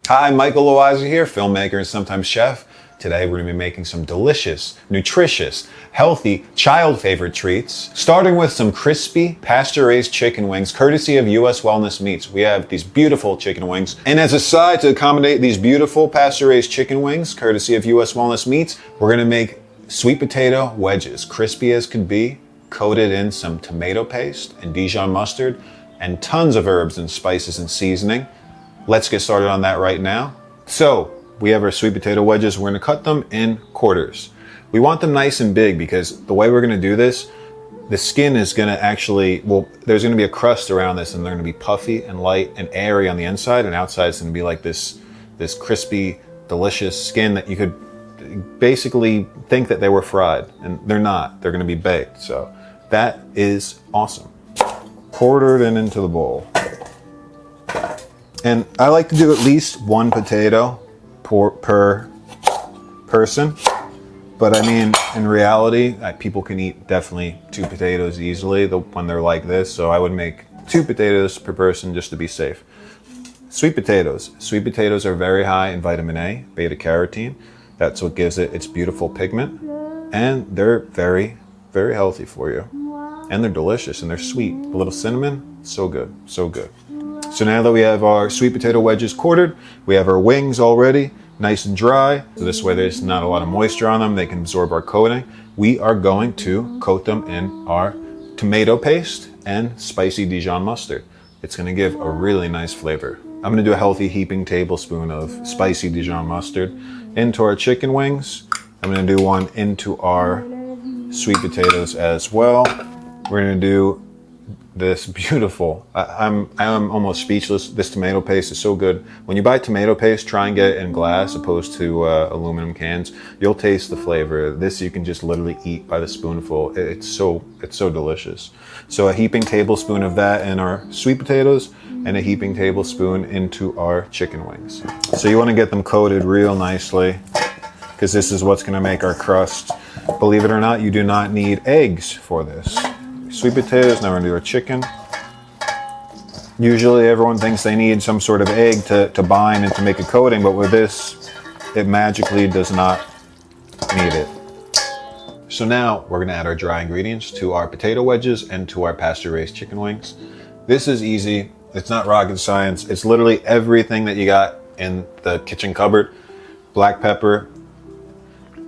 Hi, Michael Loaiza here, filmmaker and sometimes chef. Today we're going to be making some delicious, nutritious, healthy, child favorite treats. Starting with some crispy, pasture-raised chicken wings, courtesy of US Wellness Meats. We have these beautiful chicken wings. And as a side to accommodate these beautiful pasture-raised chicken wings, courtesy of US Wellness Meats, we're going to make sweet potato wedges, crispy as could be, coated in some tomato paste and Dijon mustard, and tons of herbs and spices and seasoning. Let's get started on that right now. So we have our sweet potato wedges. We're going to cut them in quarters. We want them nice and big because the way we're going to do this, the skin is going to actually, well, there's going to be a crust around this and they're going to be puffy and light and airy on the inside, and outside it's going to be like this crispy, delicious skin that you could basically think that they were fried, and they're not. They're going to be baked. So that is awesome. Quartered and into the bowl. And I like to do at least one potato per person. But I mean, in reality, people can eat definitely 2 potatoes easily when they're like this. So I would make 2 potatoes per person just to be safe. Sweet potatoes. Sweet potatoes are very high in vitamin A, beta carotene. That's what gives it its beautiful pigment. And they're very, very healthy for you. And they're delicious and they're sweet. A little cinnamon, so good, so good. So now that we have our sweet potato wedges quartered, we have our wings already nice and dry. So this way there's not a lot of moisture on them. They can absorb our coating. We are going to coat them in our tomato paste and spicy Dijon mustard. It's going to give a really nice flavor. I'm going to do a healthy heaping tablespoon of spicy Dijon mustard into our chicken wings. I'm going to do one into our sweet potatoes as well. We're going to do this beautiful, I'm almost speechless. This tomato paste is so good. When you buy tomato paste, try and get it in glass opposed to aluminum cans. You'll taste the flavor. This you can just literally eat by the spoonful. It's so delicious. So a heaping tablespoon of that in our sweet potatoes and a heaping tablespoon into our chicken wings. So you want to get them coated real nicely because this is what's going to make our crust. Believe it or not, you do not need eggs for this. Sweet potatoes, now we're gonna do our chicken. Usually everyone thinks they need some sort of egg to bind and to make a coating, but with this, it magically does not need it. So now we're gonna add our dry ingredients to our potato wedges and to our pasture-raised chicken wings. This is easy, it's not rocket science. It's literally everything that you got in the kitchen cupboard. Black pepper,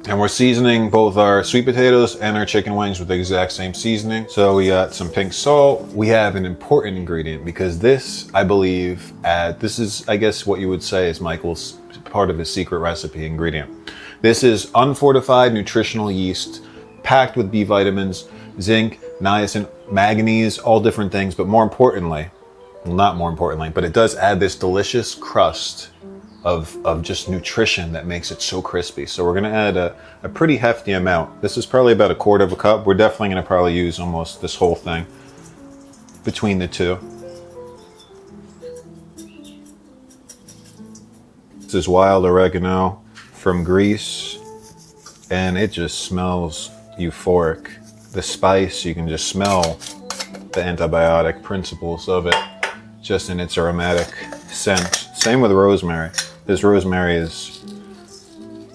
and we're seasoning both our sweet potatoes and our chicken wings with the exact same seasoning. So we got some pink salt. We have an important ingredient because this, I believe, this is, I guess, what you would say is Michael's part of his secret recipe ingredient. This is unfortified nutritional yeast packed with B vitamins, zinc, niacin, manganese, all different things. But more importantly, well, not more importantly, but it does add this delicious crust of just nutrition that makes it so crispy. So we're gonna add a pretty hefty amount. This is probably about 1/4 cup. We're definitely gonna probably use almost this whole thing between the two. This is wild oregano from Greece, and it just smells euphoric. The spice, you can just smell the antibiotic principles of it just in its aromatic scent. Same with rosemary. This rosemary is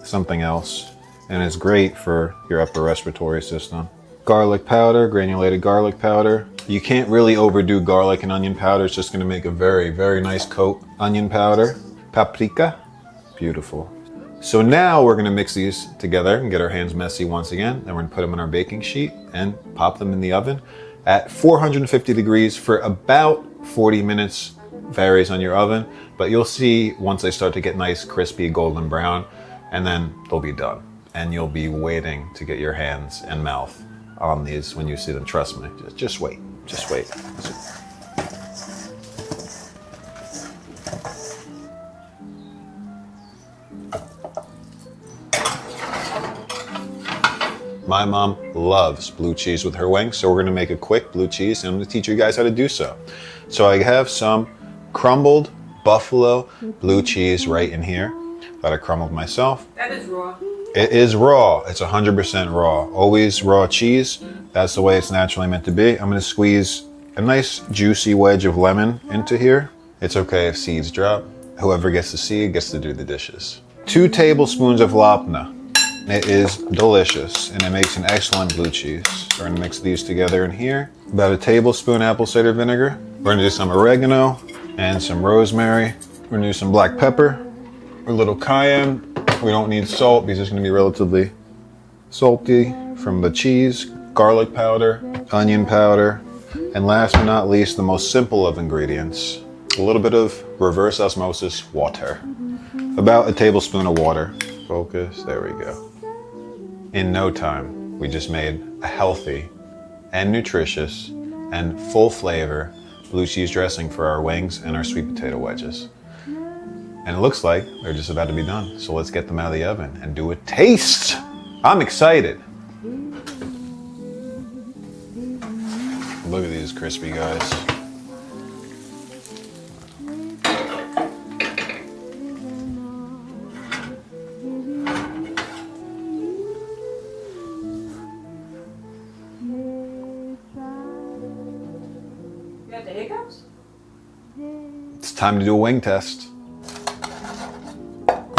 something else and is great for your upper respiratory system. Garlic powder, granulated garlic powder. You can't really overdo garlic and onion powder. It's just going to make a very, very nice coat. Onion powder, paprika, beautiful. So now we're going to mix these together and get our hands messy once again. Then we're going to put them on our baking sheet and pop them in the oven at 450 degrees for about 40 minutes. Varies on your oven, but you'll see once they start to get nice, crispy, golden brown, and then they'll be done. And you'll be waiting to get your hands and mouth on these when you see them. Trust me, just wait, just wait. My mom loves blue cheese with her wings, so we're gonna make a quick blue cheese, and I'm gonna teach you guys how to do so. So I have some crumbled buffalo blue cheese right in here that I crumbled myself. That is raw. It is raw. It's 100% raw. Always raw cheese. That's the way it's naturally meant to be. I'm going to squeeze a nice juicy wedge of lemon into here. It's okay if seeds drop. Whoever gets to see it gets to do the dishes. 2 tablespoons of lapna. It is delicious and it makes an excellent blue cheese. So we're gonna mix these together in here. About a tablespoon apple cider vinegar. We're gonna do some oregano and some rosemary. We're gonna do some black pepper, a little cayenne. We don't need salt because it's gonna be relatively salty from the cheese, garlic powder, onion powder, and last but not least, the most simple of ingredients, a little bit of reverse osmosis water. About a tablespoon of water. Focus, there we go. In no time, we just made a healthy and nutritious and full flavor blue cheese dressing for our wings and our sweet potato wedges. And it looks like they're just about to be done. So let's get them out of the oven and do a taste. I'm excited. Look at these crispy guys. You got the hiccups? It's time to do a wing test.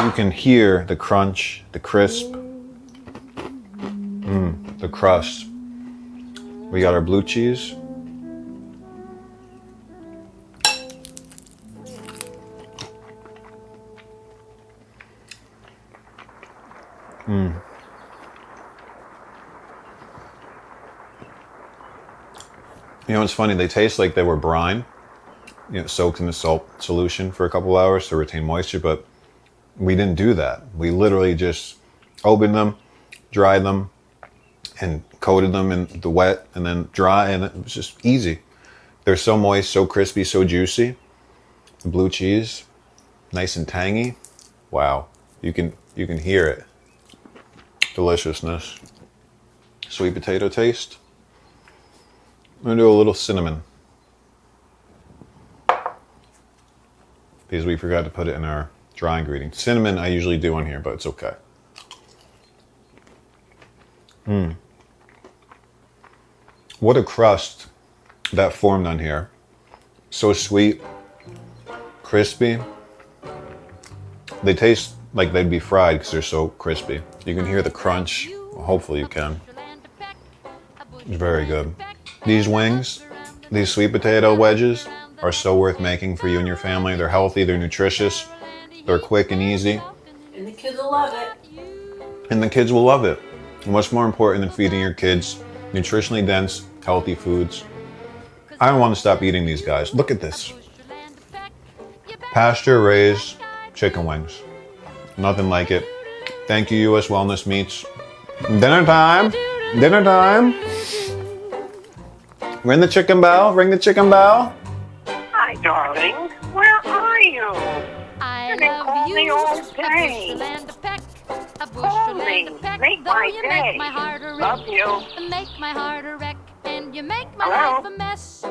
You can hear the crunch, the crisp, the crust. We got our blue cheese. You know, it's funny, they taste like they were brine, soaked in the salt solution for a couple hours to retain moisture, but we didn't do that. We literally just opened them, dried them, and coated them in the wet and then dry, and it was just easy. They're so moist, so crispy, so juicy. The blue cheese, nice and tangy. Wow, you can hear it. Deliciousness. Sweet potato taste. I'm gonna do a little cinnamon because we forgot to put it in our dry ingredient. Cinnamon I usually do on here, but it's okay. What a crust that formed on here. So sweet, crispy. They taste like they'd be fried because they're so crispy. You can hear the crunch. Well, hopefully you can. It's very good. These wings, these sweet potato wedges, are so worth making for you and your family. They're healthy, they're nutritious, they're quick and easy. And the kids will love it. And the kids will love it. And what's more important than feeding your kids nutritionally dense, healthy foods? I don't want to stop eating these guys. Look at this. Pasture-raised chicken wings. Nothing like it. Thank you, U.S. Wellness Meats. Dinner time. Dinner time. Ring the chicken bell. Ring the chicken bell. Hi, darling. Where are you? You've been calling me all day. Call me. Make my day. Love you. Make my heart a wreck, and you make my Hello? life a mess.